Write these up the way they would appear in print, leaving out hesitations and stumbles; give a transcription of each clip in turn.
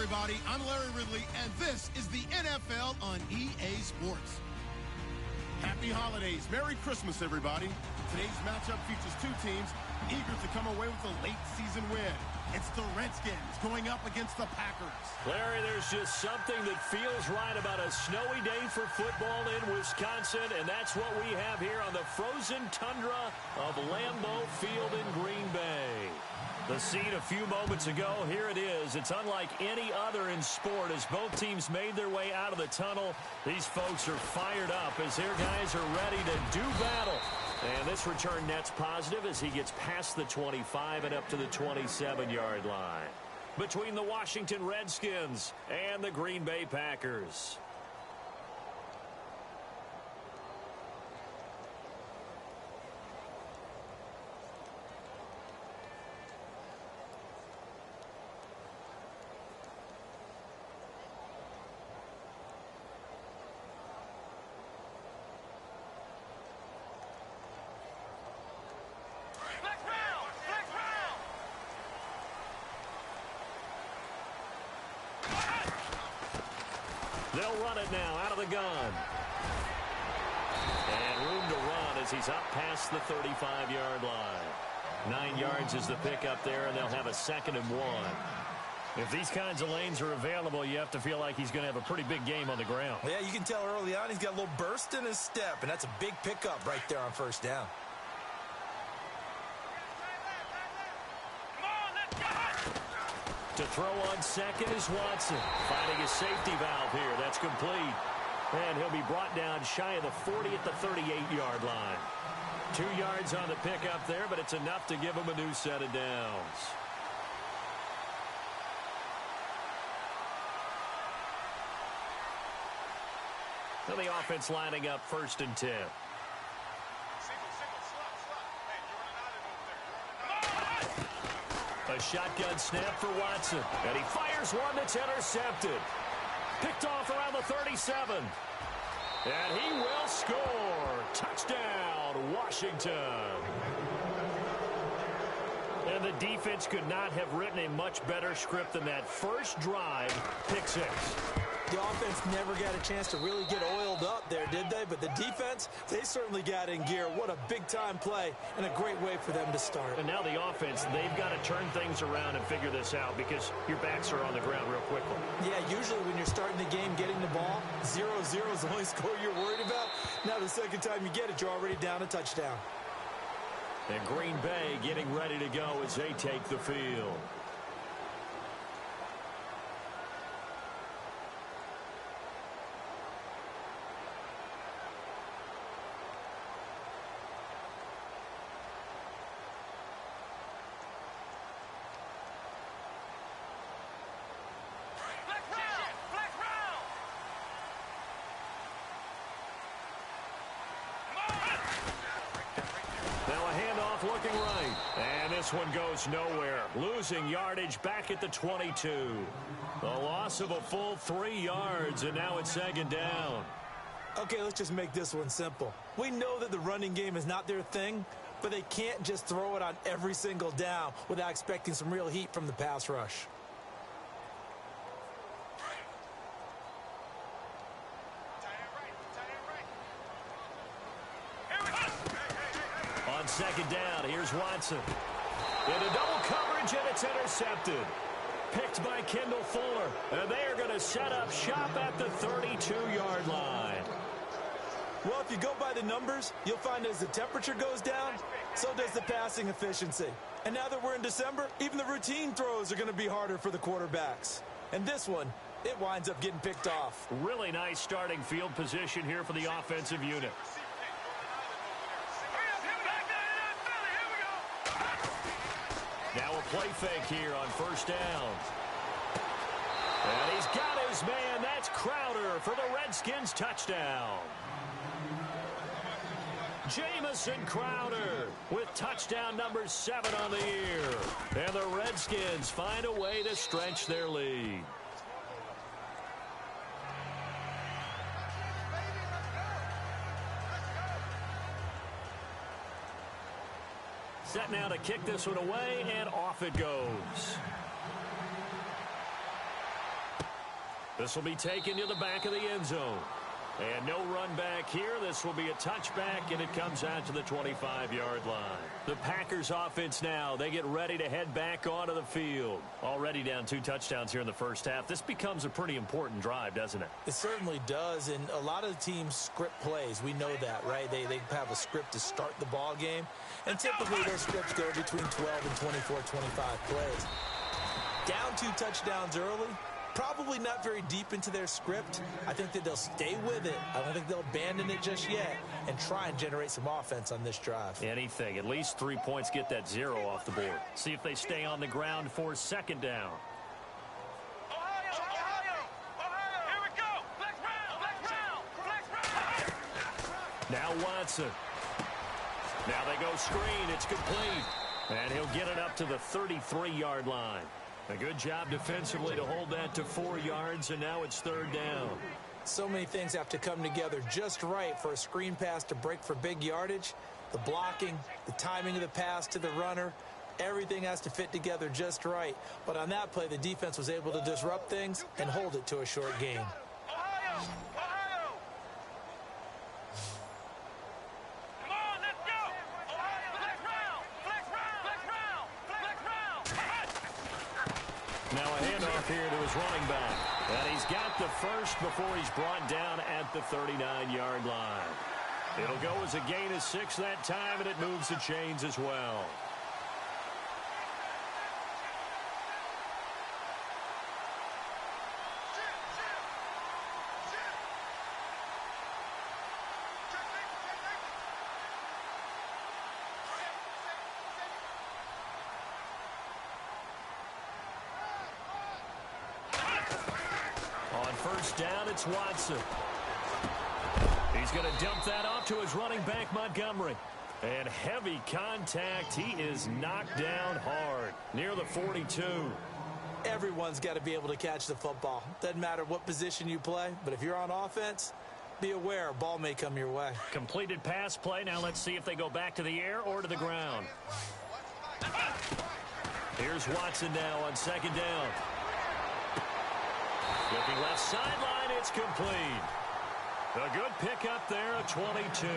everybody. I'm Larry Ridley, and this is the NFL on EA Sports. Happy holidays. Merry Christmas, everybody. Today's matchup features two teams eager to come away with a late season win. It's the Redskins going up against the Packers. Larry, there's just something that feels right about a snowy day for football in Wisconsin, and that's what we have here on the frozen tundra of Lambeau Field in Green Bay. The scene a few moments ago, here it is. It's unlike any other in sport as both teams made their way out of the tunnel. These folks are fired up as their guys are ready to do battle. And this return net's positive as he gets past the 25 and up to the 27-yard line. Between the Washington Redskins and the Green Bay Packers. They'll run it now out of the gun. And room to run as he's up past the 35-yard line. 9 yards is the pickup there, and they'll have a 2nd and 1. If these kinds of lanes are available, you have to feel like he's going to have a pretty big game on the ground. Yeah, you can tell early on he's got a little burst in his step, and that's a big pickup right there on first down. To throw on second is Watson. Finding his safety valve here. That's complete. And he'll be brought down shy of the 40 at the 38-yard line. 2 yards on the pickup there, but it's enough to give him a new set of downs. Now the offense lining up 1st and 10. A shotgun snap for Watson. And he fires one that's intercepted. Picked off around the 37. And he will score. Touchdown, Washington. And the defense could not have written a much better script than that. First drive, pick 6. The offense never got a chance to really get oiled up there, did they? But the defense, they certainly got in gear. What a big-time play and a great way for them to start. And now the offense, they've got to turn things around and figure this out because your backs are on the ground real quickly. Yeah, usually when you're starting the game, getting the ball, 0-0 is the only score you're worried about. Now the second time you get it, you're already down a touchdown. And Green Bay getting ready to go as they take the field. Looking right. And this one goes nowhere. Losing yardage back at the 22. The loss of a full 3 yards, and now it's 2nd down. Okay, let's just make this one simple. We know that the running game is not their thing, but they can't just throw it on every single down without expecting some real heat from the pass rush. On 2nd down, here's Watson. Into double coverage, and it's intercepted. Picked by Kendall Fuller. And they are going to set up shop at the 32-yard line. Well, if you go by the numbers, you'll find as the temperature goes down, so does the passing efficiency. And now that we're in December, even the routine throws are going to be harder for the quarterbacks. And this one, it winds up getting picked off. Really nice starting field position here for the offensive unit. Now a play fake here on 1st down. And he's got his man. That's Crowder for the Redskins touchdown. Jamison Crowder with touchdown number 7 on the year. And the Redskins find a way to stretch their lead. Set now to kick this one away, and off it goes. This will be taken to the back of the end zone. And no run back here. This will be a touchback, and it comes out to the 25-yard line. The Packers offense now, they get ready to head back onto the field. Already down 2 touchdowns here in the first half. This becomes a pretty important drive, doesn't it? It certainly does, and a lot of the teams script plays. We know that, right? They have a script to start the ball game, and typically those scripts go between 12 and 24, 25 plays. Down 2 touchdowns early. Probably not very deep into their script. I think that they'll stay with it. I don't think they'll abandon it just yet and try and generate some offense on this drive. Anything. At least 3 points, get that 0 off the board. See if they stay on the ground for second down. Ohio, here we go. Flex round. Now Watson. Now they go screen. It's complete. And he'll get it up to the 33-yard line. A good job defensively to hold that to 4 yards, and now it's third down. So many things have to come together just right for a screen pass to break for big yardage. The blocking, the timing of the pass to the runner, everything has to fit together just right. But on that play, the defense was able to disrupt things and hold it to a short gain. Ohio. Come on, let's go. Ohio, flex round. Now a handoff here to his running back. And he's got the first before he's brought down at the 39-yard line. It'll go as a gain of 6 that time, and it moves the chains as well. First down, it's Watson. He's going to dump that off to his running back, Montgomery. And heavy contact. He is knocked down hard near the 42. Everyone's got to be able to catch the football. Doesn't matter what position you play, but if you're on offense, be aware a ball may come your way. Completed pass play. Now let's see if they go back to the air or to the ground. Here's Watson now on second down. Looking left sideline, it's complete. A good pickup there, a 22.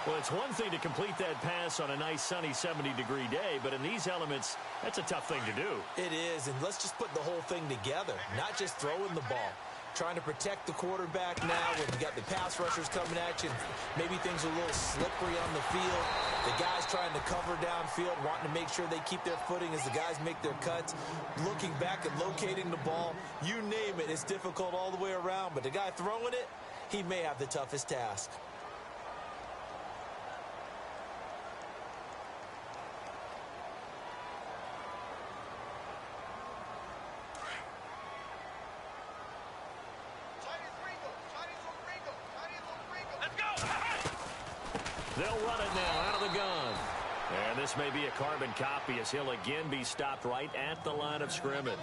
Well, it's one thing to complete that pass on a nice sunny 70-degree day, but in these elements, that's a tough thing to do. It is, and let's just put the whole thing together, not just throwing the ball. Trying to protect the quarterback now when you got the pass rushers coming at you. Maybe things are a little slippery on the field. The guys trying to cover downfield, wanting to make sure they keep their footing as the guys make their cuts. Looking back and locating the ball, you name it, it's difficult all the way around. But the guy throwing it, he may have the toughest task. They'll run it now out of the gun. And this may be a carbon copy as he'll again be stopped right at the line of scrimmage.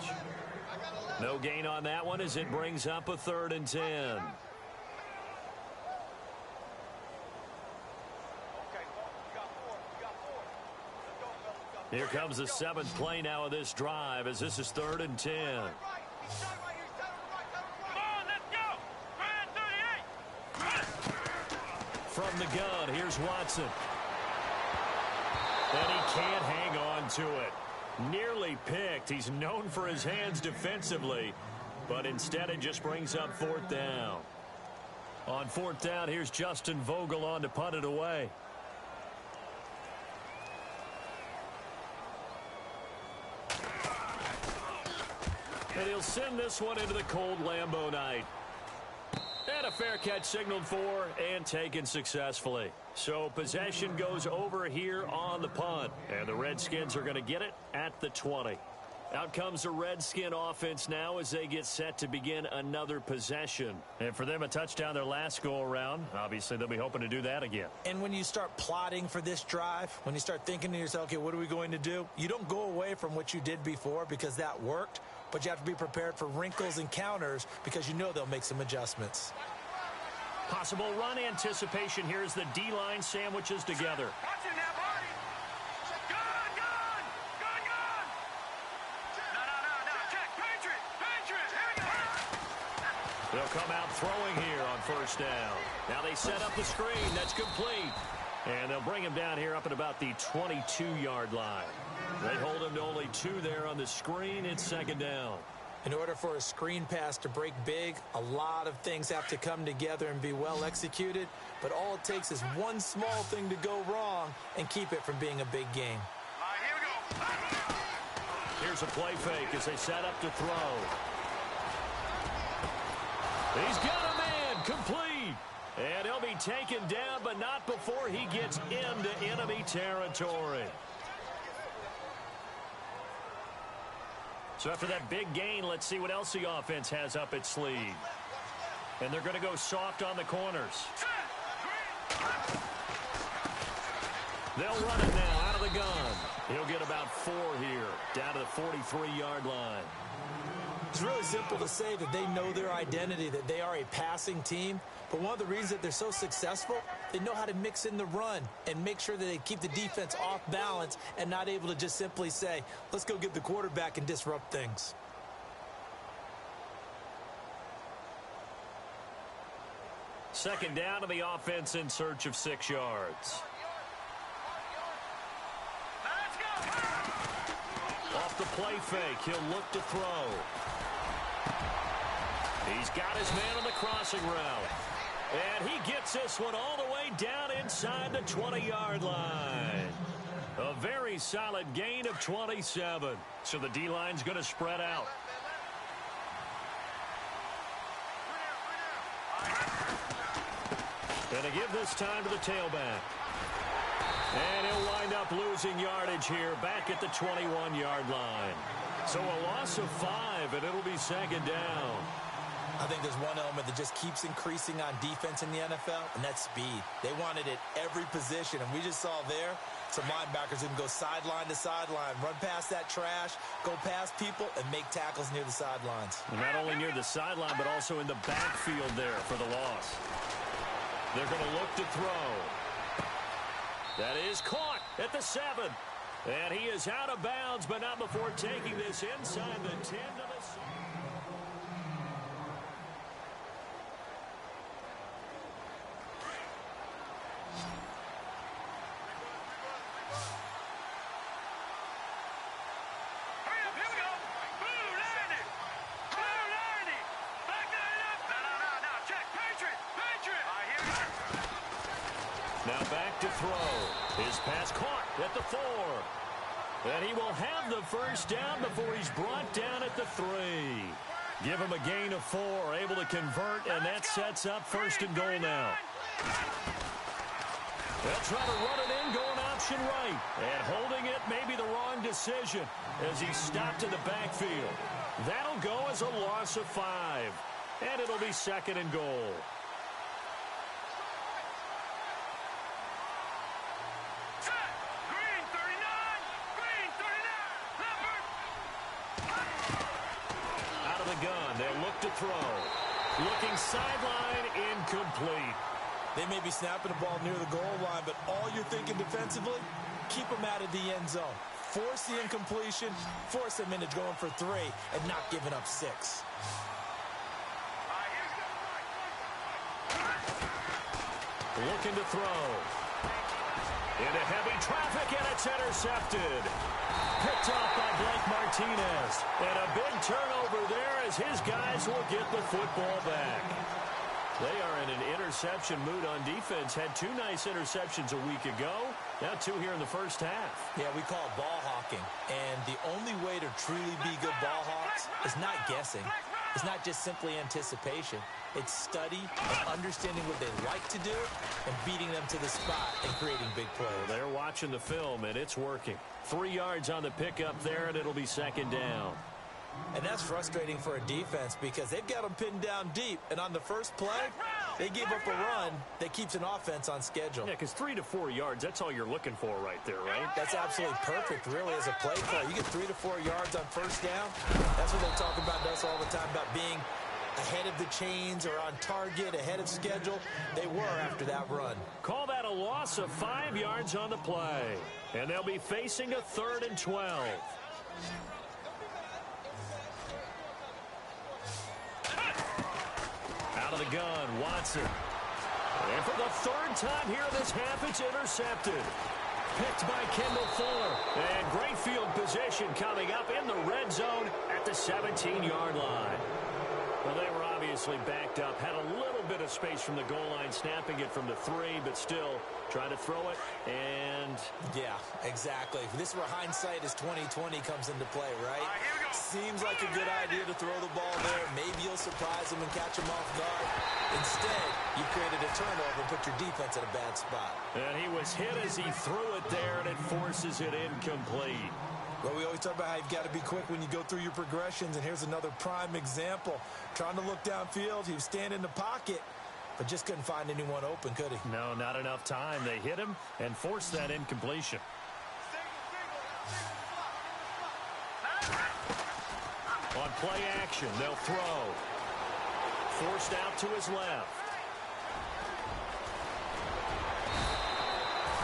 No gain on that one as it brings up a 3rd and 10. Here comes the 7th play now of this drive as this is 3rd and 10. From the gun, here's Watson. And he can't hang on to it. Nearly picked. He's known for his hands defensively, but instead it just brings up 4th down. On 4th down, here's Justin Vogel on to punt it away. And he'll send this one into the cold Lambeau night. And a fair catch signaled for and taken successfully. So possession goes over here on the punt. And the Redskins are going to get it at the 20. Out comes the Redskin offense now as they get set to begin another possession. And for them, a touchdown their last go-around. Obviously, they'll be hoping to do that again. And when you start plotting for this drive, when you start thinking to yourself, okay, what are we going to do? You don't go away from what you did before because that worked. But you have to be prepared for wrinkles and counters because you know they'll make some adjustments. Possible run anticipation here as the D-line sandwiches together. Watch it now, buddy. Gun. No. Check. Patriot. Here we go. They'll come out throwing here on first down. Now they set up the screen. That's complete. And they'll bring him down here up at about the 22-yard line. They hold him to only 2 there on the screen. It's second down. In order for a screen pass to break big, a lot of things have to come together and be well executed. But all it takes is one small thing to go wrong and keep it from being a big game. All right, here we go. Here's a play fake as they set up to throw. He's got a man, complete. And he'll be taken down, but not before he gets into enemy territory. So after that big gain, let's see what else the offense has up its sleeve. And they're going to go soft on the corners. They'll run it now out of the gun. He'll get about 4 here, down to the 43-yard line. It's really simple to say that they know their identity, that they are a passing team. But one of the reasons that they're so successful, they know how to mix in the run and make sure that they keep the defense off balance and not able to just simply say, let's go get the quarterback and disrupt things. Second down to the offense in search of 6 yards. Off the play fake, he'll look to throw. He's got his man on the crossing route. And he gets this one all the way down inside the 20-yard line. A very solid gain of 27. So the D-line's going to spread out. And to give this time to the tailback. And he'll wind up losing yardage here back at the 21-yard line. So a loss of 5, and it'll be second down. I think there's one element that just keeps increasing on defense in the NFL, and that's speed. They want it at every position, and we just saw there some linebackers who can go sideline to sideline, run past that trash, go past people, and make tackles near the sidelines. And not only near the sideline, but also in the backfield there for the loss. They're going to look to throw. That is caught at the 7. And he is out of bounds, but not before taking this inside the 10 to the 6. Now back to throw. His pass caught at the 4. And he will have the first down before he's brought down at the 3. Give him a gain of 4, able to convert, and that sets up first and goal now. They'll try to run it in, going option right. And holding it may be the wrong decision as he stopped in the backfield. That'll go as a loss of 5. And it'll be second and goal. Gun. They'll look to throw. Looking sideline, incomplete. They may be snapping the ball near the goal line, but all you're thinking defensively, keep them out of the end zone. Force the incompletion, force them into going for 3, and not giving up 6. Looking to throw. Into heavy traffic, and it's intercepted. Picked off by Blake Martinez. And a big turnover there as his guys will get the football back. They are in an interception mood on defense. Had 2 nice interceptions a week ago. Now 2 here in the first half. Yeah, we call it ball hawking. And the only way to truly be good ball hawks is not guessing. It's not just simply anticipation. It's study and understanding what they like to do and beating them to the spot and creating big plays. Well, they're watching the film, and it's working. 3 yards on the pickup there, and it'll be second down. And that's frustrating for a defense because they've got them pinned down deep. And on the first play, they gave up a run that keeps an offense on schedule. Yeah, because 3 to 4 yards, that's all you're looking for right there, right? That's absolutely perfect, really, as a play call. You get 3 to 4 yards on first down. That's what they talk about us all the time, about being ahead of the chains or on target, ahead of schedule. They were after that run. Call that a loss of 5 yards on the play. And they'll be facing a 3rd and 12. the gun, Watson. And for the third time here in this half, it's intercepted. Picked by Kendall Fuller. And great field position coming up in the red zone at the 17-yard line. Well, they were obviously backed up. Had a little bit of space from the goal line, snapping it from the 3, but still trying to throw it. And yeah, exactly. This is where hindsight is 20/20 comes into play, right? Here we go. Seems like a good idea to throw the ball there. Maybe you'll surprise them and catch them off guard. Instead, you created a turnover and put your defense in a bad spot. And he was hit as he threw it there, and it forces it incomplete. Well, we always talk about how you've got to be quick when you go through your progressions, and here's another prime example. Trying to look downfield, he was standing in the pocket, but just couldn't find anyone open, could he? No, not enough time. They hit him and forced that incompletion. On play action, they'll throw. Forced out to his left.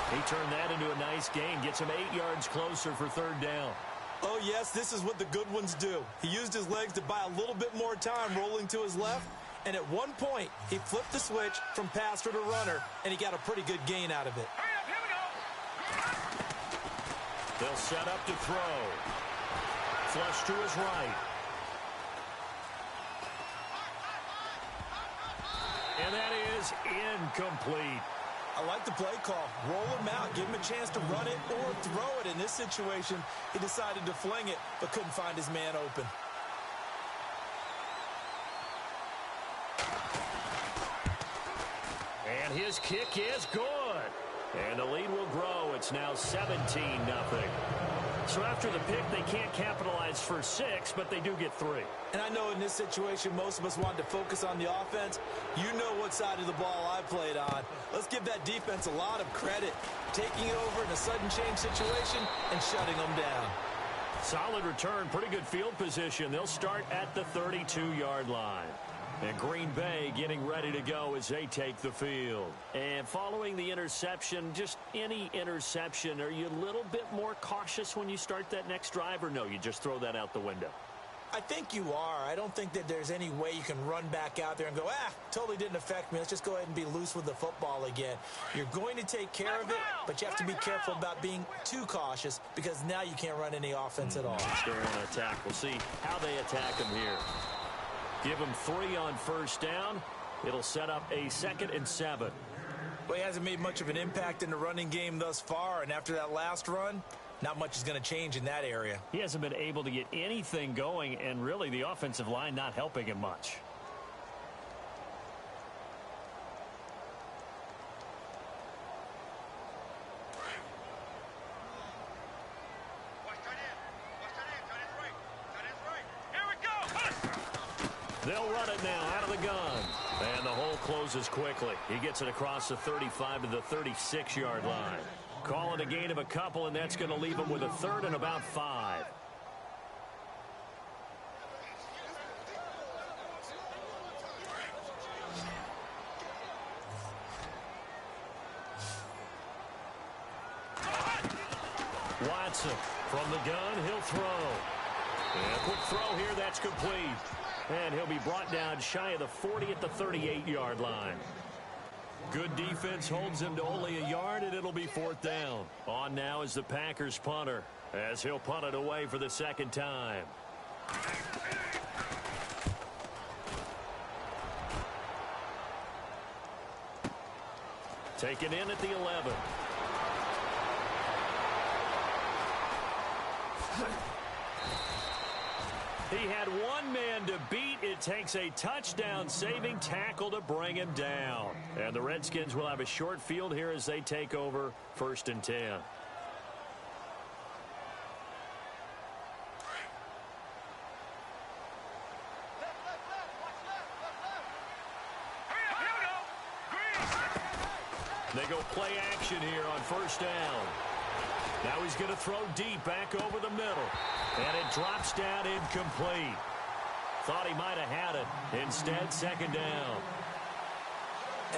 He turned that into a nice gain. Gets him 8 yards closer for third down. Oh, yes, this is what the good ones do. He used his legs to buy a little bit more time rolling to his left, and at one point, he flipped the switch from passer to runner, and he got a pretty good gain out of it. Hurry up, here we go. They'll set up to throw. Flush to his right. And that is incomplete. I like the play call. Roll him out. Give him a chance to run it or throw it. In this situation, he decided to fling it, but couldn't find his man open. And his kick is good. And the lead will grow. It's now 17-0. So after the pick, they can't capitalize for 6, but they do get 3. And I know in this situation, most of us want to focus on the offense. You know what side of the ball I played on. Let's give that defense a lot of credit. Taking it over in a sudden change situation and shutting them down. Solid return, pretty good field position. They'll start at the 32-yard line. And Green Bay getting ready to go as they take the field. And following the interception, just any interception, are you a little bit more cautious when you start that next drive, or no, you just throw that out the window? I think you are. I don't think that there's any way you can run back out there and go, totally didn't affect me. Let's just go ahead and be loose with the football again. You're going to take care of it, but you have to be careful about being too cautious because now you can't run any offense at all. They're going to attack. We'll see how they attack him here. Give him 3 on first down. It'll set up a 2nd and 7. Well, he hasn't made much of an impact in the running game thus far, and after that last run, not much is going to change in that area. He hasn't been able to get anything going, and really the offensive line not helping him much. They'll run it now out of the gun. And the hole closes quickly. He gets it across the 35 to the 36-yard line. Call it a gain of a couple, and that's going to leave him with a 3rd and about 5. Watson from the gun, he'll throw. And a quick throw here, that's complete. And he'll be brought down shy of the 40 at the 38-yard line. Good defense holds him to only a yard, and it'll be 4th down. On now is the Packers punter, as he'll punt it away for the 2nd time. Taken in at the 11. He had one man to beat. It takes a touchdown-saving tackle to bring him down. And the Redskins will have a short field here as they take over 1st and 10. They go play action here on 1st down. Now he's going to throw deep back over the middle. And it drops down incomplete. Thought he might have had it. Instead, 2nd down.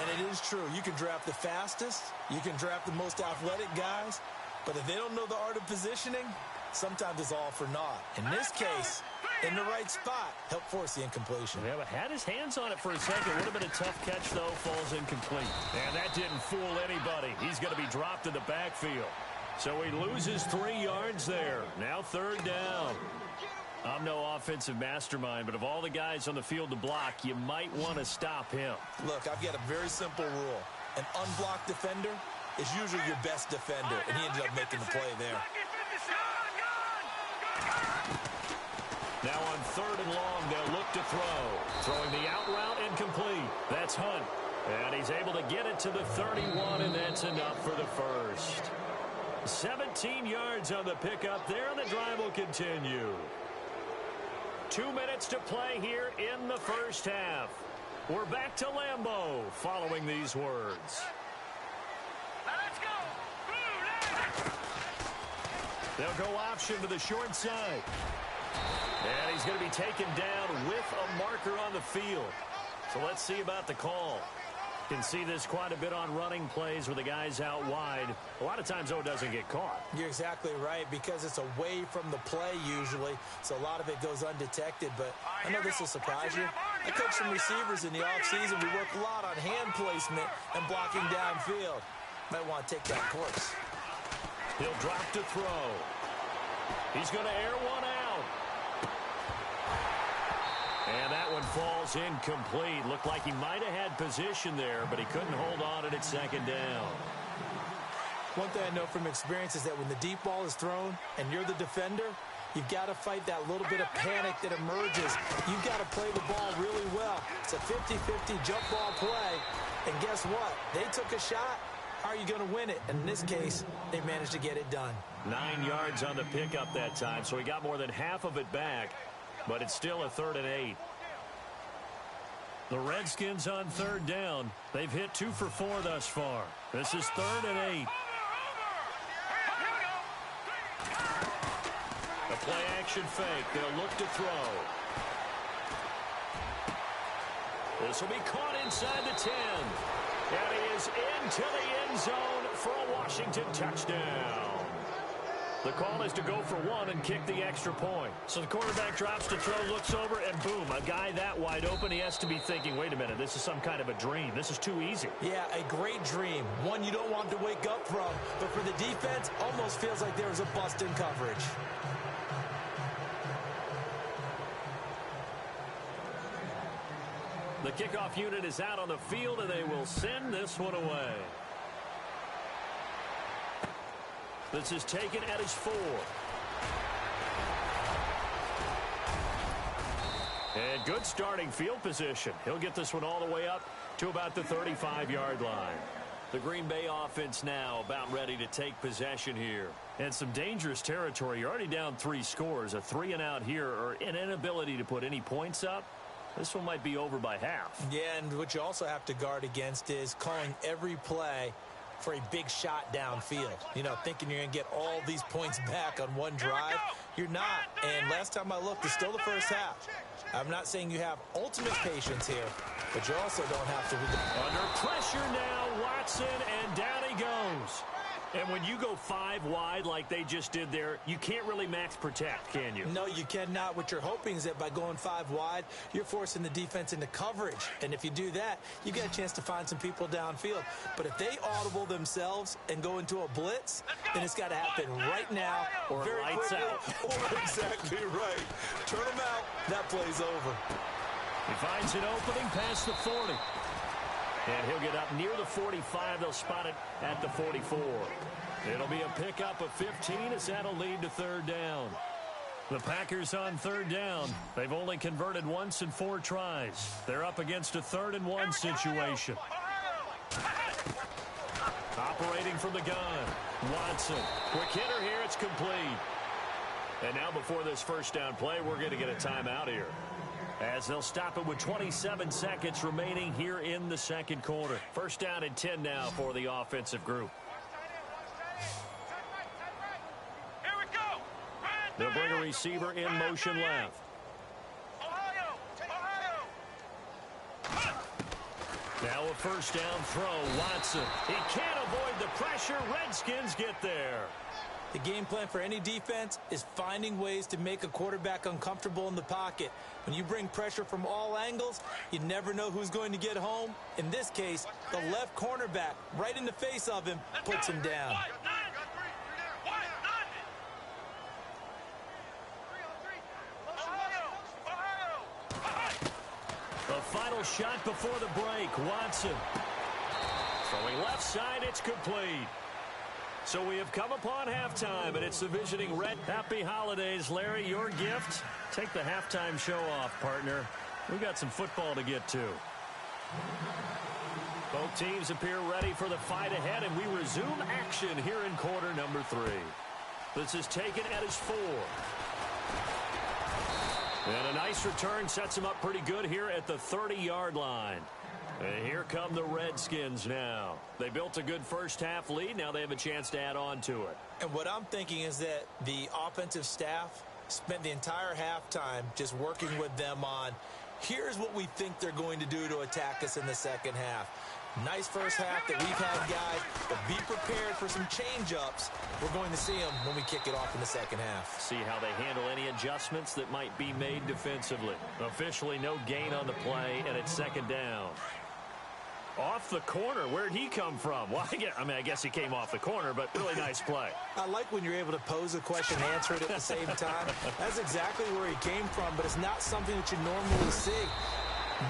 And it is true. You can draft the fastest. You can draft the most athletic guys. But if they don't know the art of positioning, sometimes it's all for naught. In this case, in the right spot. Help force the incompletion. Yeah, but had his hands on it for a second. Would have been a tough catch, though. Falls incomplete. And that didn't fool anybody. He's going to be dropped in the backfield. So he loses 3 yards there. Now 3rd down. I'm no offensive mastermind, but of all the guys on the field to block, you might want to stop him. Look, I've got a very simple rule. An unblocked defender is usually your best defender, and he ended up making the play there. Now on 3rd and long, they'll look to throw. Throwing the out route incomplete. That's Hunt. And he's able to get it to the 31, and that's enough for the first. 17 yards on the pickup there, and the drive will continue. 2 minutes to play here in the first half. We're back to Lambeau following these words. Let's go. They'll go option to the short side. And he's going to be taken down with a marker on the field. So let's see about the call. You can see this quite a bit on running plays with the guys out wide. A lot of times, though, it doesn't get caught. You're exactly right, because it's away from the play usually, so a lot of it goes undetected. But I know this will surprise you. I coach some receivers in the offseason. We work a lot on hand placement and blocking downfield. Might want to take that course. He'll drop to throw. He's going to air one out. And that one falls incomplete. Looked like he might have had position there, but he couldn't hold on at 2nd down. One thing I know from experience is that when the deep ball is thrown and you're the defender, you've got to fight that little bit of panic that emerges. You've got to play the ball really well. It's a 50-50 jump ball play. And guess what? They took a shot. How are you going to win it? And in this case, they managed to get it done. 9 yards on the pickup that time, so he got more than half of it back. But it's still a 3rd and 8. The Redskins on 3rd down. They've hit 2 for 4 thus far. This is 3rd and 8. A play action fake. They'll look to throw. This will be caught inside the 10. And he is into the end zone for a Washington touchdown. The call is to go for 1 and kick the extra point. So the quarterback drops to throw, looks over, and boom, a guy that wide open, he has to be thinking, wait a minute, this is some kind of a dream. This is too easy. Yeah, a great dream. One you don't want to wake up from. But for the defense, almost feels like there was a bust in coverage. The kickoff unit is out on the field, and they will send this one away. This is taken at his 4. And good starting field position. He'll get this one all the way up to about the 35-yard line. The Green Bay offense now about ready to take possession here. And some dangerous territory. You're already down 3 scores. A 3-and-out here, or an inability to put any points up. This one might be over by half. Yeah, and what you also have to guard against is calling every play for a big shot downfield. You know, thinking you're going to get all these points back on one drive. You're not. And last time I looked, it's still the first half. I'm not saying you have ultimate patience here, but you also don't have to. Under pressure now, Watson, and down he goes. And when you go 5 wide like they just did there, you can't really max protect, can you? No, you cannot. What you're hoping is that by going 5 wide, you're forcing the defense into coverage. And if you do that, you get a chance to find some people downfield. But if they audible themselves and go into a blitz, then it's got to happen right now or very lights quickly. out. Or exactly right. Turn them out. That play's over. He finds an opening past the 40. And he'll get up near the 45. They'll spot it at the 44. It'll be a pickup of 15 as that'll lead to 3rd down. The Packers on 3rd down. They've only converted once in 4 tries. They're up against a 3rd and 1 situation. Operating from the gun. Watson. Quick hitter here. It's complete. And now before this first down play, we're going to get a timeout here, as they'll stop it with 27 seconds remaining here in the 2nd quarter. First down and 10 now for the offensive group. Here we go. They'll bring a receiver in motion left. Ohio. Now a first down throw. Watson. He can't avoid the pressure. Redskins get there. The game plan for any defense is finding ways to make a quarterback uncomfortable in the pocket. When you bring pressure from all angles, you never know who's going to get home. In this case, the left cornerback, right in the face of him, puts him down. The final shot before the break, Watson. Throwing left side, it's complete. So we have come upon halftime, and it's the visiting Red. Happy holidays, Larry. Your gift? Take the halftime show off, partner. We've got some football to get to. Both teams appear ready for the fight ahead, and we resume action here in quarter number 3. This is taken at his 4. And a nice return sets him up pretty good here at the 30-yard line. And here come the Redskins now. They built a good first-half lead. Now they have a chance to add on to it. And what I'm thinking is that the offensive staff spent the entire halftime just working with them on, here's what we think they're going to do to attack us in the second half. Nice first half that we've had, guys, but be prepared for some change-ups. We're going to see them when we kick it off in the second half. See how they handle any adjustments that might be made defensively. Officially no gain on the play, and it's second down. Off the corner. Where'd he come from? Well, I guess he came off the corner, but really nice play. I like when you're able to pose a question and answer it at the same time. That's exactly where he came from, but it's not something that you normally see.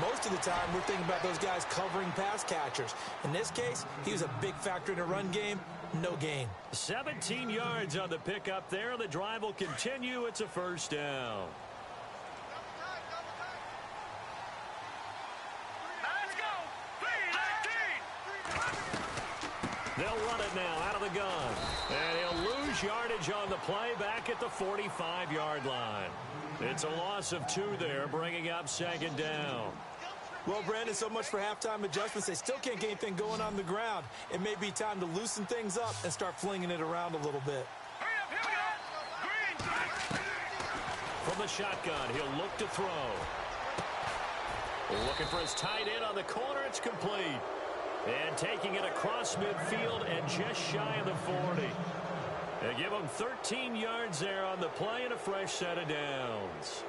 Most of the time, we're thinking about those guys covering pass catchers. In this case, he was a big factor in the run game. No gain. 17 yards on the pickup there. The drive will continue. It's a first down. They'll run it now out of the gun. And he'll lose yardage on the play back at the 45-yard line. It's a loss of 2 there, bringing up second down. Well, Brandon, so much for halftime adjustments. They still can't get anything going on the ground. It may be time to loosen things up and start flinging it around a little bit. From the shotgun, he'll look to throw. Looking for his tight end on the corner. It's complete. And taking it across midfield and just shy of the 40. They give him 13 yards there on the play and a fresh set of downs.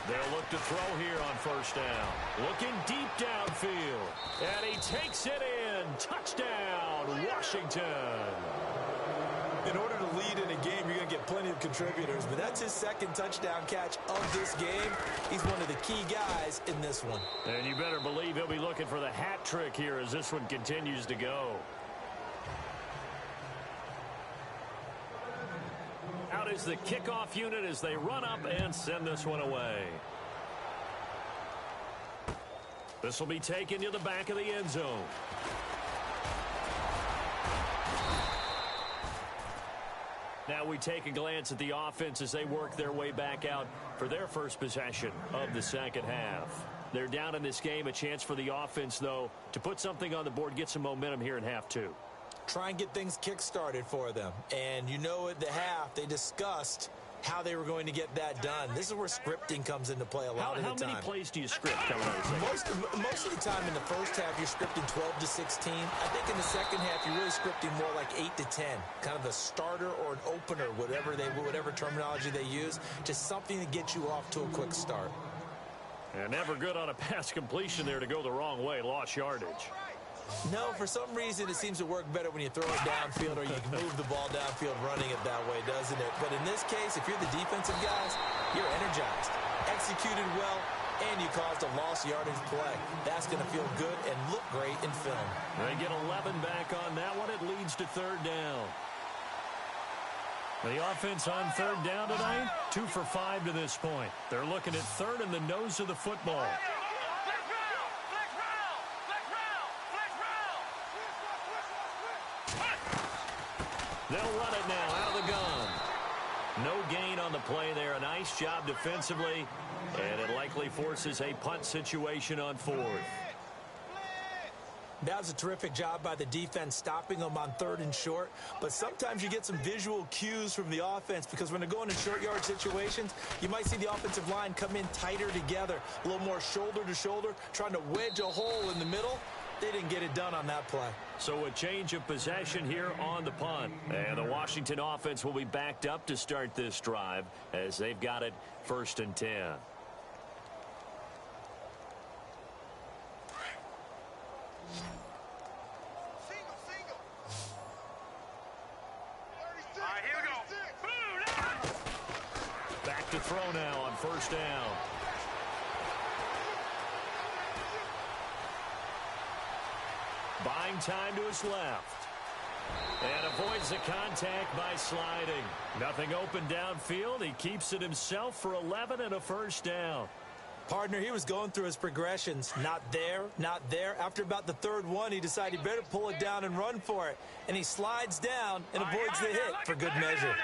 They'll look to throw here on first down. Looking deep downfield. And he takes it in. Touchdown, Washington. In order to lead in a game, you're going to get plenty of contributors, but that's his second touchdown catch of this game. He's one of the key guys in this one. And you better believe he'll be looking for the hat trick here as this one continues to go. Out is the kickoff unit as they run up and send this one away. This will be taken to the back of the end zone. Now we take a glance at the offense as they work their way back out for their first possession of the second half. They're down in this game. A chance for the offense, though, to put something on the board, get some momentum here in half 2. Try and get things kick-started for them. And you know at the half, they discussed how they were going to get that done. This is where scripting comes into play a lot of the time. How many plays do you script coming out of the second? Most of the time in the first half, you're scripting 12 to 16. I think in the second half, you're really scripting more like 8 to 10. Kind of a starter or an opener, whatever terminology they use. Just something to get you off to a quick start. And never good on a pass completion there to go the wrong way. Lost yardage. No, for some reason, it seems to work better when you throw it downfield or you can move the ball downfield running it that way, doesn't it? But in this case, if you're the defensive guys, you're energized, executed well, and you caused a lost yardage play. That's going to feel good and look great in film. They get 11 back on that one. It leads to third down. The offense on third down tonight, 2 for 5 to this point. They're looking at third in the nose of the football. They'll run it now out of the gun. No gain on the play there. A nice job defensively. And it likely forces a punt situation on 4th. That was a terrific job by the defense stopping them on 3rd and short. But sometimes you get some visual cues from the offense because when they're going in short yard situations, you might see the offensive line come in tighter together, a little more shoulder to shoulder, trying to wedge a hole in the middle. They didn't get it done on that play. So a change of possession here on the punt. And the Washington offense will be backed up to start this drive as they've got it 1st and 10. Back to throw now on 1st down. Buying time to his left. And avoids the contact by sliding. Nothing open downfield. He keeps it himself for 11 and a 1st down. Partner, he was going through his progressions. Not there, not there. After about the 3rd one, he decided he better pull it down and run for it. And he slides down and avoids the hit for good measure.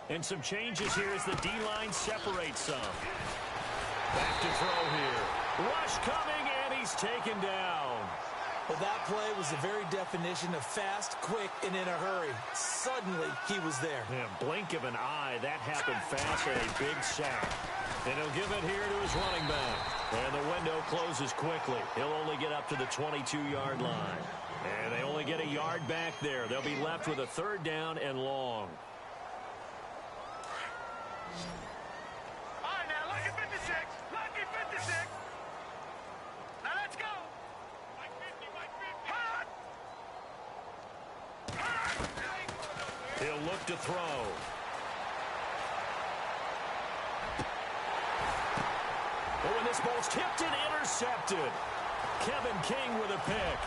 And some changes here as the D-line separates some. Back to throw here. Rush coming, and he's taken down. Well, that play was the very definition of fast, quick, and in a hurry. Suddenly, he was there. Yeah, blink of an eye, that happened fast and a big sack. And he'll give it here to his running back. And the window closes quickly. He'll only get up to the 22-yard line. And they only get a yard back there. They'll be left with a 3rd down and long. All right, now, lucky 56. Lucky 56. Now, let's go. White 50, white 50. Hot. Hot. He'll look to throw. Oh, and this ball's tipped and intercepted. Kevin King with a pick.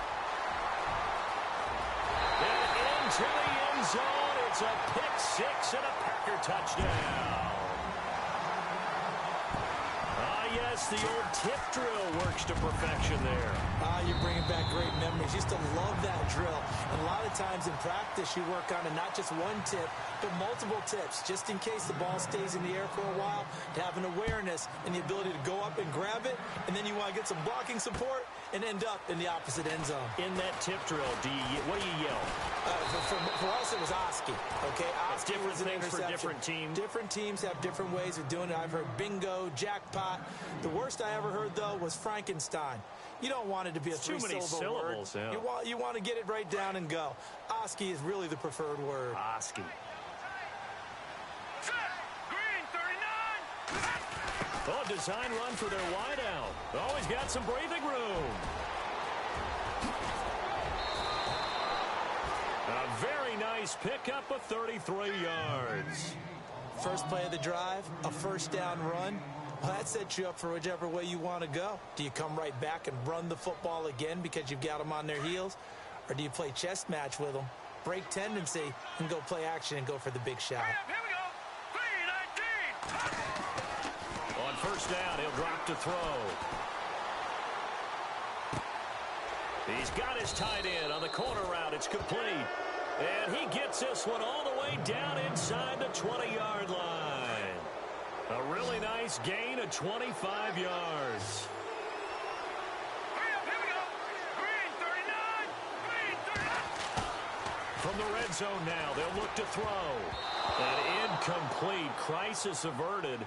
And into the end zone. It's a pick 6 and a Packer touchdown. Yes, the old tip drill works to perfection there. You're bringing back great memories. Used to love that drill. And a lot of times in practice, you work on it, not just one tip, but multiple tips, just in case the ball stays in the air for a while, to have an awareness and the ability to go up and grab it, and then you want to get some blocking support and end up in the opposite end zone. In that tip drill, what do you yell? For us, it was Oski. Okay, Oski different was an things for interception. different teams. Different teams have different ways of doing it. I've heard bingo, jackpot. The worst I ever heard, though, was Frankenstein. You don't want it to be a three-syllable word. Yeah. You want to get it right down and go. Oski is really the preferred word. Oski. Green 39. Oh, design run for their wideout. Always got some breathing room. A very nice pickup of 33 yards. First play of the drive, a 1st down run. Well, that sets you up for whichever way you want to go. Do you come right back and run the football again because you've got them on their heels? Or do you play chess match with them, break tendency, and go play action and go for the big shot? Here we go. 3-19. On 1st down, he'll drop to throw. He's got his tight end on the corner route. It's complete. And he gets this one all the way down inside the 20-yard line. A really nice gain of 25 yards. Here we go. Green 39. Green 39. From the red zone now, they'll look to throw. And incomplete. Crisis averted.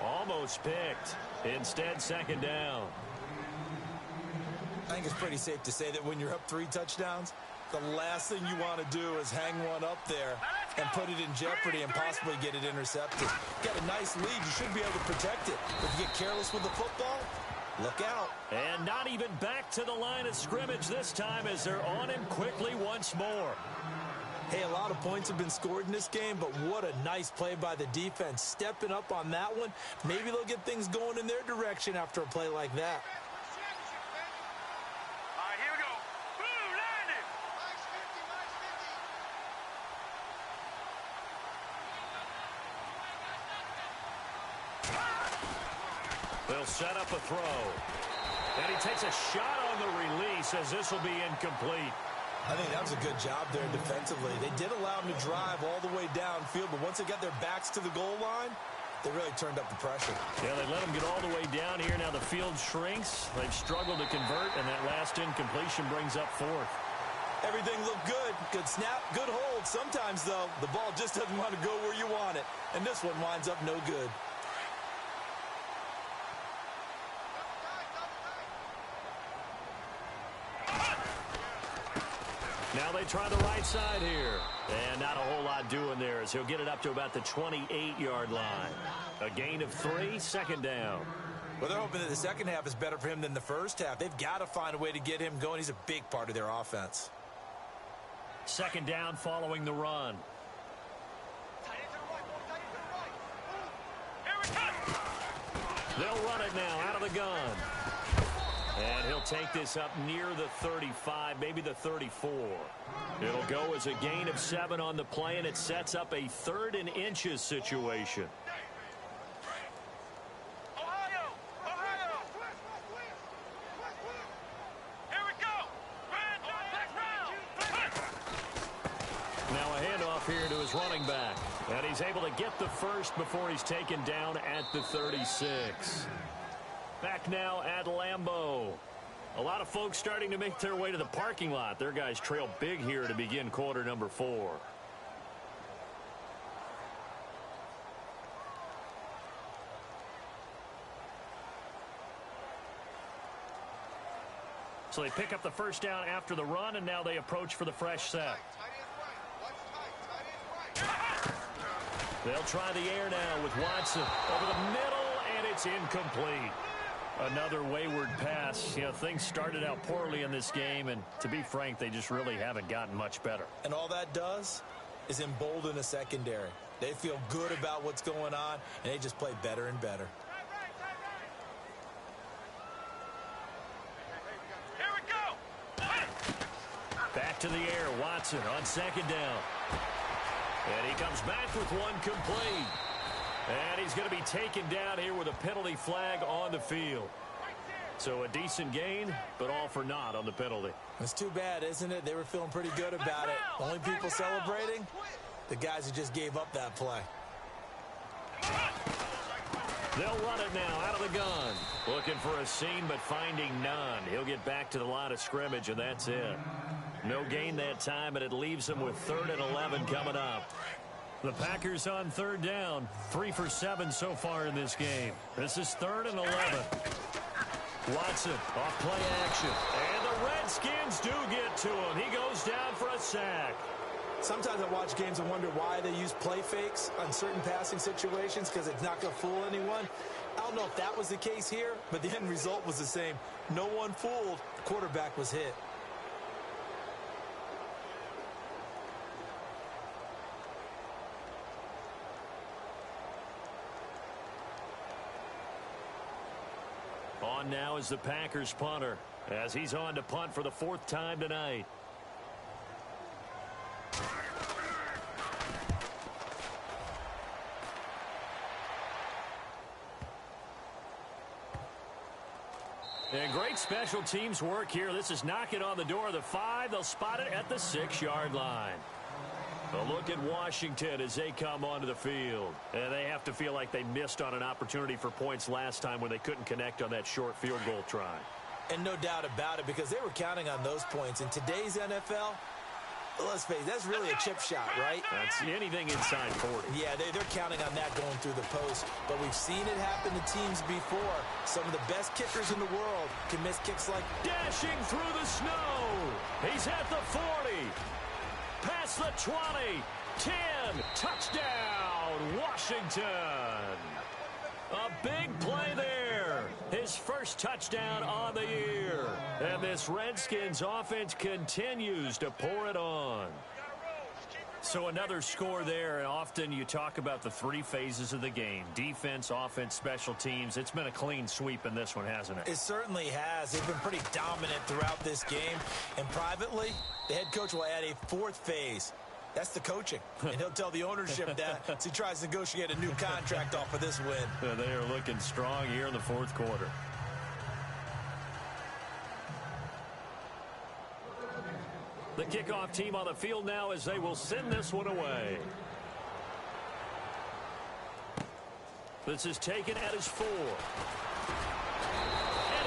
Almost picked. Instead, 2nd down. I think it's pretty safe to say that when you're up 3 touchdowns, the last thing you want to do is hang one up there and put it in jeopardy and possibly get it intercepted. Got a nice lead. You should be able to protect it. If you get careless with the football, look out. And not even back to the line of scrimmage this time as they're on him quickly once more. Hey, a lot of points have been scored in this game, but what a nice play by the defense. Stepping up on that one. Maybe they'll get things going in their direction after a play like that. All right, here we go. Blue landed. They'll set up a throw. And he takes a shot on the release as this will be incomplete. I think that was a good job there defensively. They did allow him to drive all the way downfield, but once they got their backs to the goal line, They really turned up the pressure. Yeah, they let them get all the way down here. Now the field shrinks. They've struggled to convert, and that last incompletion brings up fourth. Everything looked good. Good snap, good hold. Sometimes, though, the ball just doesn't want to go where you want it. And this one winds up no good. Now they try the right side here. And not a whole lot doing there as he'll get it up to about the 28-yard line. A gain of 3, second down. Well, they're hoping that the second half is better for him than the first half. They've got to find a way to get him going. He's a big part of their offense. Second down following the run. They'll run it now out of the gun. And he'll take this up near the 35, maybe the 34. It'll go as a gain of 7 on the play, and it sets up a 3rd and inches situation. Now a handoff here to his running back. And he's able to get the first before he's taken down at the 36. Back now at Lambeau. A lot of folks starting to make their way to the parking lot. Their guys trail big here to begin quarter number 4. So they pick up the first down after the run, and now they approach for the fresh set. They'll try the air now with Watson over the middle, and it's incomplete. Another wayward pass. You know, things started out poorly in this game, and to be frank, they just really haven't gotten much better. And all that does is embolden a secondary. They feel good about what's going on, and they just play better and better. Here we go. Back to the air, Watson on second down. And he comes back with one complete. And he's going to be taken down here with a penalty flag on the field. So a decent gain, but all for naught on the penalty. It's too bad, isn't it? They were feeling pretty good about it. Only people celebrating, the guys who just gave up that play. They'll run it now out of the gun. Looking for a seam, but finding none. He'll get back to the line of scrimmage, and that's it. No gain that time, and it leaves them with 3rd and 11 coming up. The Packers on 3rd down. 3 for 7 so far in this game. This is 3rd and 11. Watson off play action. And the Redskins do get to him. He goes down for a sack. Sometimes I watch games and wonder why they use play fakes on certain passing situations, because it's not going to fool anyone. I don't know if that was the case here, but the end result was the same. No one fooled. The quarterback was hit. On now is the Packers punter, as he's on to punt for the 4th time tonight. And great special teams work here. This is knocking on the door of the 5. They'll spot it at the 6-yard line. A look at Washington as they come onto the field. And they have to feel like they missed on an opportunity for points last time when they couldn't connect on that short field goal try. And no doubt about it, because they were counting on those points. In today's NFL, let's face it, that's really a chip shot, right? That's anything inside 40. Yeah, they're counting on that going through the post. But we've seen it happen to teams before. Some of the best kickers in the world can miss kicks like... Dashing through the snow. He's at the 40. Past the 20. 10. Touchdown, Washington. A big play there. His first touchdown on the year. And this Redskins offense continues to pour it on. So another score there, and often you talk about the 3 phases of the game. Defense, offense, special teams. It's been a clean sweep in this one, hasn't it? It certainly has. They've been pretty dominant throughout this game. And privately, the head coach will add a 4th phase. That's the coaching. And he'll tell the ownership that as he tries to negotiate a new contract off of this win. They are looking strong here in the 4th quarter. The kickoff team on the field now as they will send this one away. This is taken at his 4. And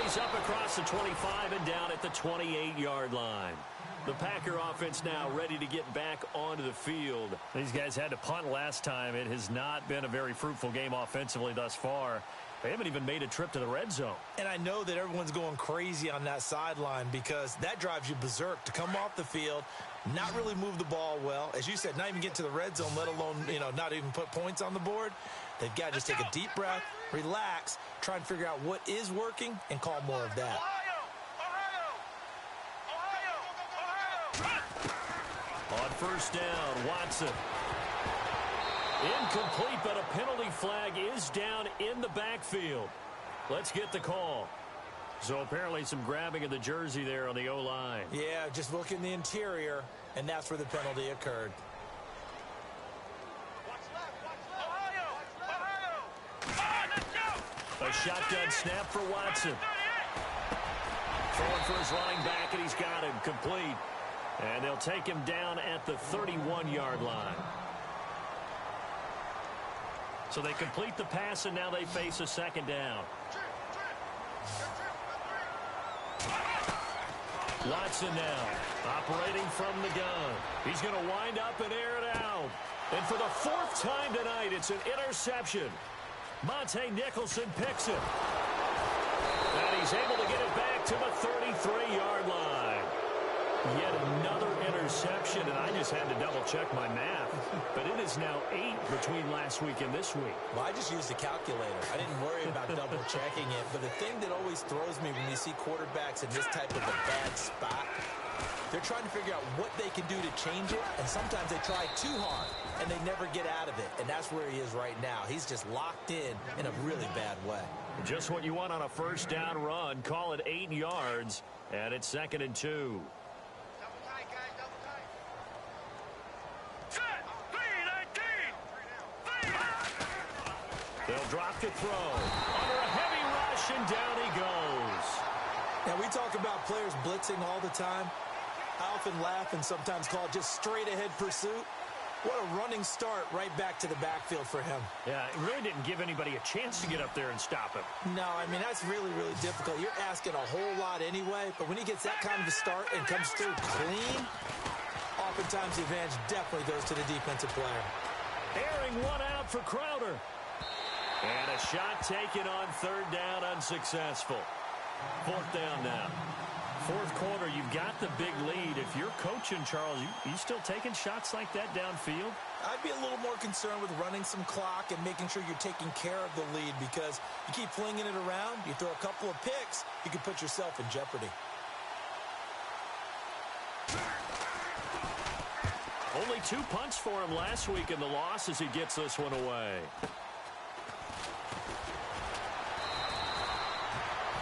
he's up across the 25 and down at the 28-yard line. The Packer offense now ready to get back onto the field. These guys had to punt last time. It has not been a very fruitful game offensively thus far. They haven't even made a trip to the red zone. And I know that everyone's going crazy on that sideline because that drives you berserk to come off the field, not really move the ball well. As you said, not even get to the red zone, let alone, not even put points on the board. They've got to just take a deep breath, relax, try and figure out what is working, and call more of that. On first down, Watson. Incomplete, but a penalty flag is down in the backfield. Let's get the call. So apparently some grabbing of the jersey there on the O-line. Yeah, just look in the interior, and that's where the penalty occurred. A shotgun snap for Watson. Throwing for his running back, and he's got him complete. And they'll take him down at the 31-yard line. So they complete the pass, and now they face a second down. Watson now, operating from the gun. He's going to wind up and air it out. And for the 4th time tonight, it's an interception. Monte Nicholson picks it. And he's able to get it back to the 33-yard line. Yet another interception, and I just had to double-check my math. But it is now 8 between last week and this week. Well, I just used a calculator. I didn't worry about double-checking it. But the thing that always throws me when you see quarterbacks in this type of a bad spot, they're trying to figure out what they can do to change it, and sometimes they try too hard, and they never get out of it. And that's where he is right now. He's just locked in a really bad way. Just what you want on a first down run. Call it 8 yards, and it's 2nd and 2. They'll drop the throw. Under a heavy rush, and down he goes. Now, we talk about players blitzing all the time. I often laugh and sometimes call it just straight-ahead pursuit. What a running start right back to the backfield for him. Yeah, it really didn't give anybody a chance to get up there and stop him. No, I mean, that's really, really difficult. You're asking a whole lot anyway, but when he gets that kind of a start and comes through clean, oftentimes the advantage definitely goes to the defensive player. Airing one out for Crowder. And a shot taken on 3rd down, unsuccessful. 4th down now. 4th quarter, you've got the big lead. If you're coaching, Charles, you still taking shots like that downfield? I'd be a little more concerned with running some clock and making sure you're taking care of the lead, because you keep flinging it around, you throw a couple of picks, you can put yourself in jeopardy. Only 2 punts for him last week in the loss as he gets this one away.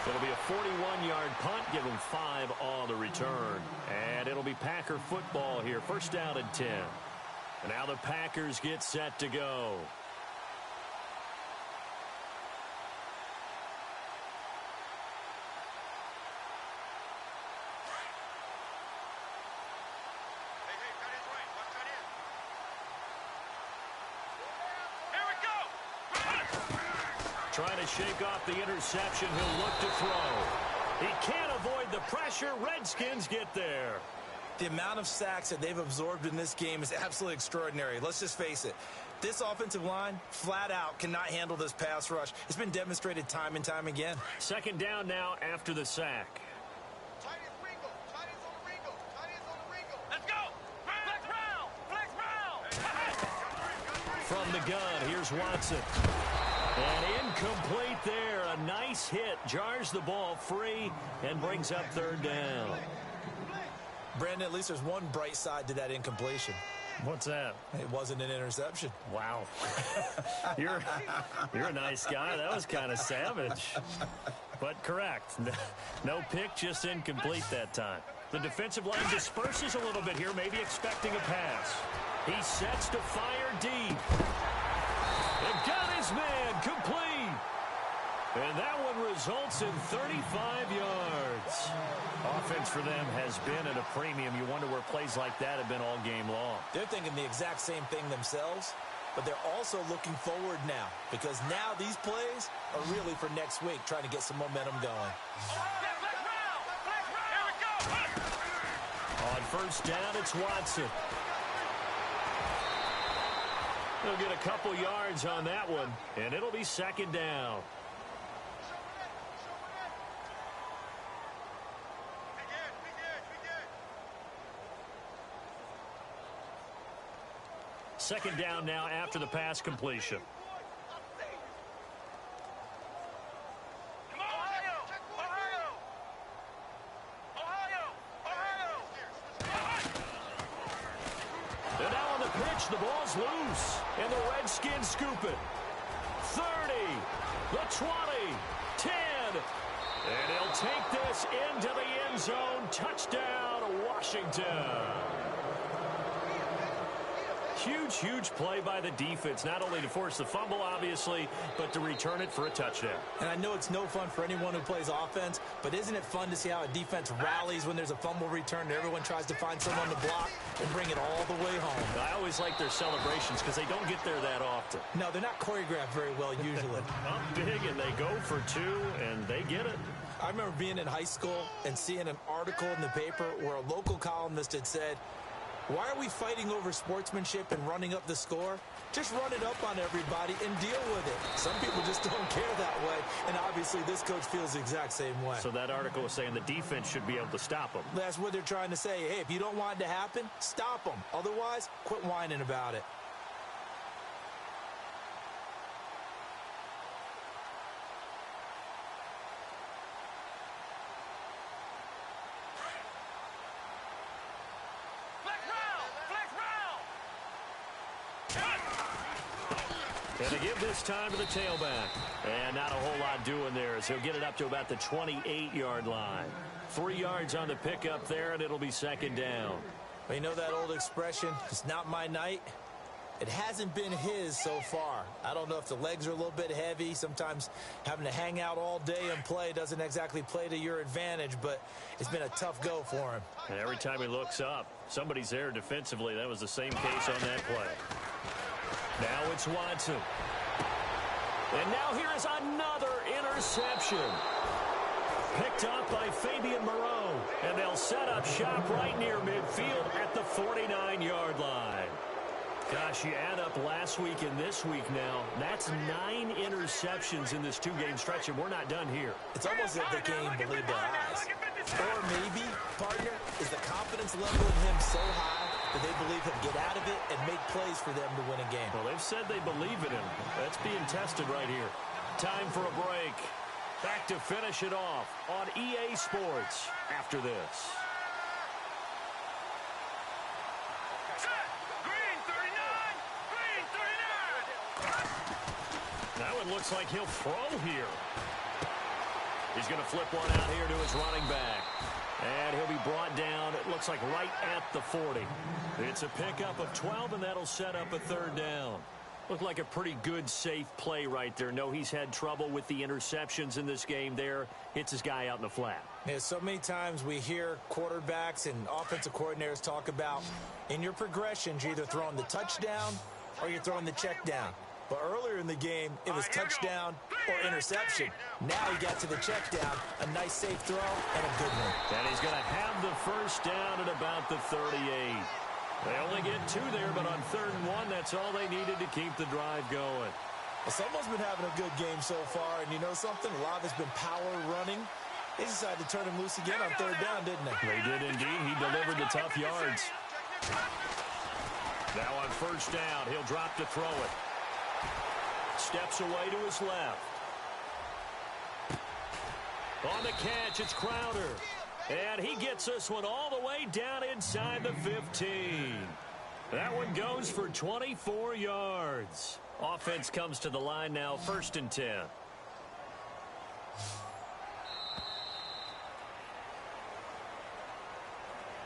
It'll be a 41-yard punt, give him 5 on the return. And it'll be Packer football here. First down and 10. And now the Packers get set to go. Trying to shake off the interception. He'll look to throw. He can't avoid the pressure. Redskins get there. The amount of sacks that they've absorbed in this game is absolutely extraordinary. Let's just face it. This offensive line, flat out, cannot handle this pass rush. It's been demonstrated time and time again. 2nd down now after the sack. Let's go! Flex round! From the gun, here's Watson. And incomplete there. A nice hit. Jars the ball free and brings up 3rd down. Brandon, at least there's one bright side to that incompletion. What's that? It wasn't an interception. Wow. You're a nice guy. That was kind of savage. But correct. No pick, just incomplete that time. The defensive line disperses a little bit here, maybe expecting a pass. He sets to fire deep. And got his man complete. And that one results in 35 yards. Offense for them has been at a premium. You wonder where plays like that have been all game long. They're thinking the exact same thing themselves. but they're also looking forward now because now these plays are really for next week, trying to get some momentum going. On first down, it's Watson. He'll get a couple yards on that one, and it'll be second down. Second down now after the pass completion. And now on the pitch, the ball's loose, and the Redskins scoop it. 30, the 20, 10, and he'll take this into the end zone. Touchdown, Washington. Huge play by the defense, not only to force the fumble, obviously, but to return it for a touchdown. And I know it's no fun for anyone who plays offense, but isn't it fun to see how a defense rallies when there's a fumble return and everyone tries to find someone to block and bring it all the way home? I always like their celebrations because they don't get there that often. No, they're not choreographed very well usually. Up big, and they go for two, and they get it. I remember being in high school and seeing an article in the paper where a local columnist had said, "Why are we fighting over sportsmanship and running up the score? Just run it up on everybody and deal with it." Some people just don't care that way, and obviously this coach feels the exact same way. So that article was saying the defense should be able to stop them. That's what they're trying to say. Hey, if you don't want it to happen, stop them. Otherwise, quit whining about it. And to give this time to the tailback. And not a whole lot doing there as he'll get it up to about the 28-yard line. 3 yards on the pickup there, and it'll be second down. Well, you know that old expression, it's not my night? It hasn't been his so far. I don't know if the legs are a little bit heavy. Sometimes having to hang out all day and play doesn't exactly play to your advantage, but it's been a tough go for him. And every time he looks up, somebody's there defensively. That was the same case on that play. Now it's Watson. And now here is another interception. Picked up by Fabian Moreau. And they'll set up shop right near midfield at the 49-yard line. Gosh, you add up last week and this week now. That's 9 interceptions in this 2-game stretch, and we're not done here. It's almost as if they can't even believe their eyes. Or maybe, partner, is the confidence level in him so high that they believe he'll get out of it and make plays for them to win a game. Well, they've said they believe in him. That's being tested right here. Time for a break. Back to finish it off on EA Sports after this. That one looks like he'll throw here. He's going to flip one out here to his running back. And he'll be brought down, it looks like right at the 40. It's a pickup of 12, and that'll set up a third down. Looked like a pretty good, safe play right there. No, he's had trouble with the interceptions in this game there. Hits his guy out in the flat. Yeah, so many times we hear quarterbacks and offensive coordinators talk about in your progressions, you're either throwing the touchdown or you're throwing the check down. But earlier in the game, it was touchdown or interception. Now he got to the check down, a nice safe throw, and a good one. And he's going to have the first down at about the 38. They only get 2 there, but on 3rd and 1, that's all they needed to keep the drive going. Well, someone's been having a good game so far, and you know something? A lot of it's been power running. They decided to turn him loose again on 3rd down, didn't they? They did indeed. He delivered the tough yards. Now on 1st down, he'll drop to throw it. Steps away to his left. On the catch, it's Crowder. And he gets this one all the way down inside the 15. That one goes for 24 yards. Offense comes to the line now, 1st and 10.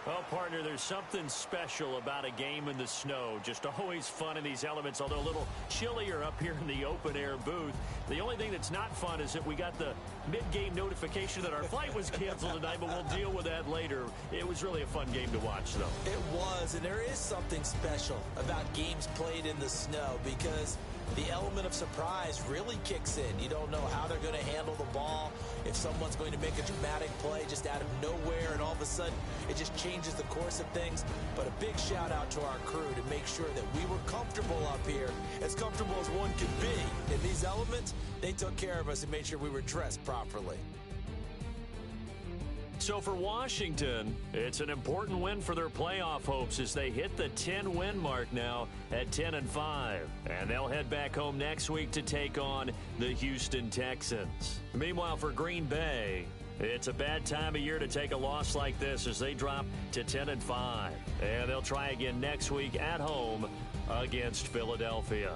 Well, partner, there's something special about a game in the snow. Just always fun in these elements, although a little chillier up here in the open-air booth. The only thing that's not fun is that we got the mid-game notification that our flight was canceled tonight, but we'll deal with that later. It was really a fun game to watch, though. It was, and there is something special about games played in the snow because the element of surprise really kicks in. You don't know how they're going to handle the ball, if someone's going to make a dramatic play just out of nowhere, and all of a sudden it just changes the course of things. But a big shout out to our crew to make sure that we were comfortable up here, as comfortable as one could be. In these elements, they took care of us and made sure we were dressed properly. So for Washington, it's an important win for their playoff hopes as they hit the 10-win mark now at 10-5. And they'll head back home next week to take on the Houston Texans. Meanwhile, for Green Bay, it's a bad time of year to take a loss like this as they drop to 10-5. And they'll try again next week at home against Philadelphia.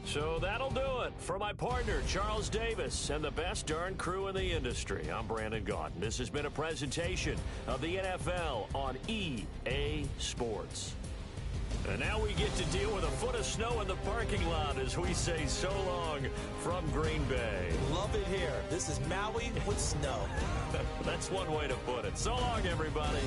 So that'll do it for my partner, Charles Davis, and the best darn crew in the industry. I'm Brandon Gaudin. This has been a presentation of the NFL on EA Sports. And now we get to deal with a foot of snow in the parking lot as we say so long from Green Bay. Love it here. This is Maui with snow. That's one way to put it. So long, everybody.